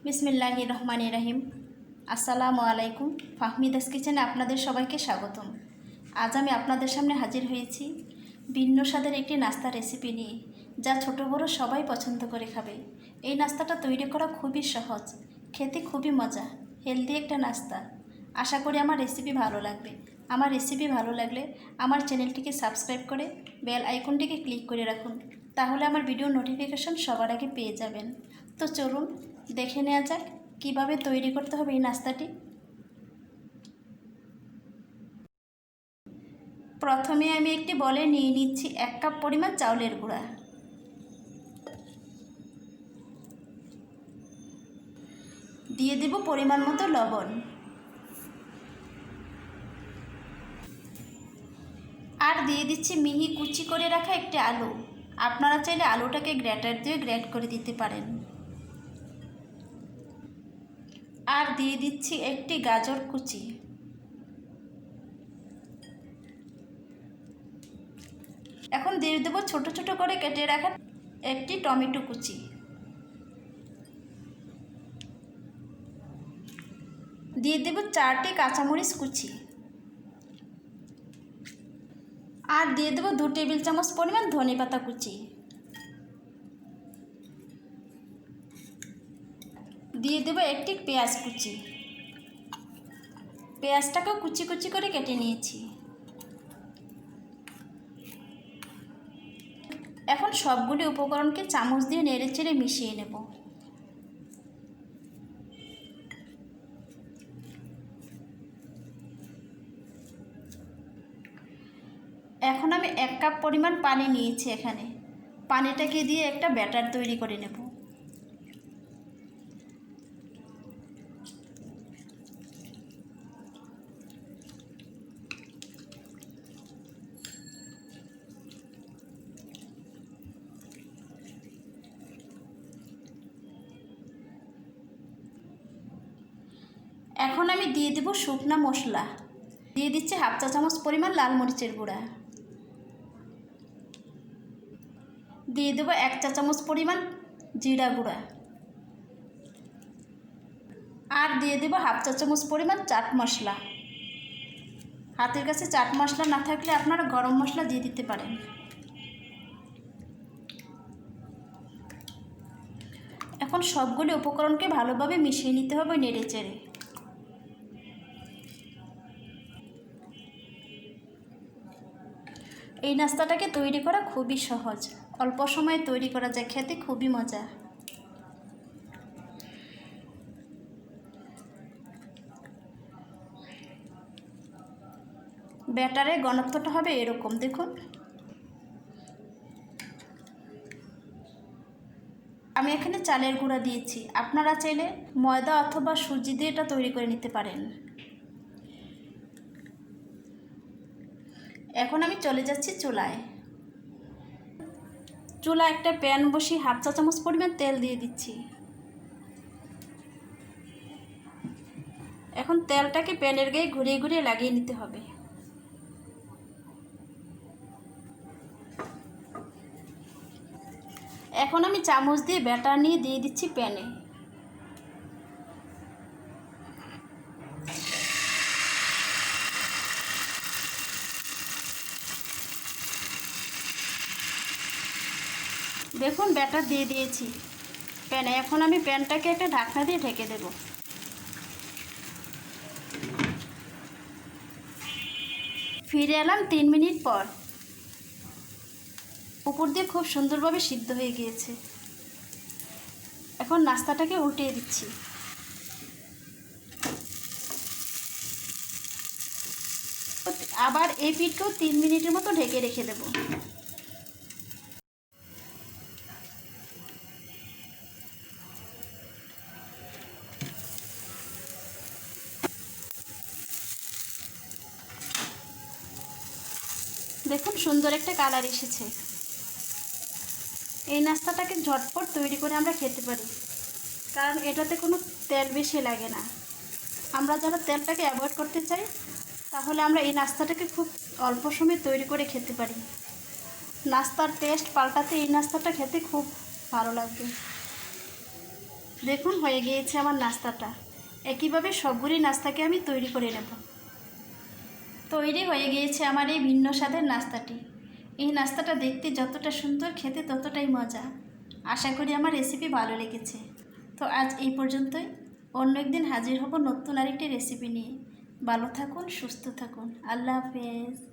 বিসমিল্লাহির রহমানির রহিম। আসসালামু আলাইকুম। ফাহমিদাস কিচেনে আপনাদের সবাইকে স্বাগতম। আজ আমি আপনাদের সামনে হাজির হয়েছি ভিন্ন স্বাদের একটি নাস্তা রেসিপি নিয়ে, যা ছোট বড় সবাই পছন্দ করে খাবে। এই নাস্তাটা তৈরি করা খুবই সহজ, খেতে খুবই মজা, হেলদি একটা নাস্তা। আশা করি আমার রেসিপি ভালো লাগবে। আমার রেসিপি ভালো লাগলে আমার চ্যানেলটিকে সাবস্ক্রাইব করে বেল আইকনটিকে ক্লিক করে রাখুন, তাহলে আমার ভিডিও নোটিফিকেশন সবার আগে পেয়ে যাবেন। তো চলুন দেখে নেওয়া যাক কীভাবে তৈরি করতে হবে এই নাস্তাটি। প্রথমে আমি একটি বলে নিয়ে নিচ্ছি 1 কাপ পরিমাণ চাউলের গুঁড়া। দিয়ে দেব পরিমাণ মতো লবণ, আর দিয়ে দিচ্ছি মিহি কুচি করে রাখা একটি আলু। আপনারা চাইলে আলুটাকে গ্রেটার দিয়ে গ্রেট করে দিতে পারেন। আর দিয়ে দিচ্ছি একটি গাজর কুচি। এখন দিয়ে দেবো ছোট ছোট করে কেটে রাখা একটি টমেটো কুচি। দিয়ে দেব 4টি কাঁচামরিচ কুচি। আর দিয়ে দেব 2 টেবিল চামচ পরিমাণ ধনেপাতা কুচি। দিয়ে দেব একটি পেঁয়াজ কুচি। পেঁয়াজটাকেও কুচি কুচি করে কেটে নিয়েছি। এখন সবগুলি উপকরণকে চামচ দিয়ে নেড়েচেড়ে মিশিয়ে নেব। এখন আমি 1 কাপ পরিমাণ পানি নিয়েছি। এখানে পানিটাকে দিয়ে একটা ব্যাটার তৈরি করে নেব। এখন আমি দিয়ে দেব শুকনা মশলা। দিয়ে দিচ্ছি 1/2 চা চামচ পরিমাণ লাল মরিচের গুঁড়া। দিয়ে দেব 1 চা চামচ পরিমাণ জিরা গুঁড়া। আর দিয়ে দেব 1/2 চা চামচ পরিমাণ চাট মশলা। হাতের কাছে চাট মশলা না থাকলে আপনারা গরম মশলা দিয়ে দিতে পারেন। এখন সবগুলি উপকরণকে ভালোভাবে মিশিয়ে নিতে হবে নেড়েচেড়ে। এই নাস্তাটাকে তৈরি করা খুবই সহজ, অল্প সময়ে তৈরি করা যায়, খেতে খুবই মজা। ব্যাটারের ঘনত্বটা হবে এরকম, দেখুন। আমি এখানে চালের গুঁড়া দিয়েছি, আপনারা চাইলে ময়দা অথবা সুজি দিয়ে এটা তৈরি করে নিতে পারেন। এখন আমি চলে যাচ্ছি চুলায়। চুলায় একটা প্যান বসিয়ে 1/2 চা চামচ পরিমাণ তেল দিয়ে দিচ্ছি। এখন তেলটাকে প্যানের গায়ে ঘুরিয়ে ঘুরিয়ে লাগিয়ে নিতে হবে। এখন আমি চামচ দিয়ে ব্যাটার নিয়ে দিয়ে দিচ্ছি প্যানে। দেখুন ব্যাটার দিয়ে দিয়েছি প্যানে। এখন আমি প্যানটাকে একটা ঢাকনা দিয়ে ঢেকে দেব। ফিরে এলাম 3 মিনিট পর। উপর দিয়ে খুব সুন্দরভাবে সিদ্ধ হয়ে গিয়েছে। এখন নাস্তাটাকে উল্টিয়ে দিচ্ছি। আবার এই পিঠকেও 3 মিনিটের মতো ঢেকে রেখে দেব। দেখুন সুন্দর একটা কালার এসেছে। এই নাস্তাটাকে ঝটপট তৈরি করে আমরা খেতে পারি, কারণ এটাতে কোনো তেল বেশি লাগে না। আমরা যারা তেলটাকে অ্যাভয়েড করতে চাই, তাহলে আমরা এই নাস্তাটাকে খুব অল্প সময়ে তৈরি করে খেতে পারি। নাস্তার টেস্ট পাল্টাতে এই নাস্তাটা খেতে খুব ভালো লাগবে। দেখুন হয়ে গিয়েছে আমার নাস্তাটা। একইভাবে সবগুলি নাস্তাকে আমি তৈরি করে নেব। তৈরি হয়ে গিয়েছে আমার এই ভিন্ন স্বাদের নাস্তাটি। এই নাস্তাটা দেখতে যতটা সুন্দর, খেতে ততটাই মজা। আশা করি আমার রেসিপি ভালো লেগেছে। তো আজ এই পর্যন্তই। অন্য একদিন হাজির হব নতুন আরেকটি রেসিপি নিয়ে। ভালো থাকুন, সুস্থ থাকুন। আল্লাহ হাফেজ।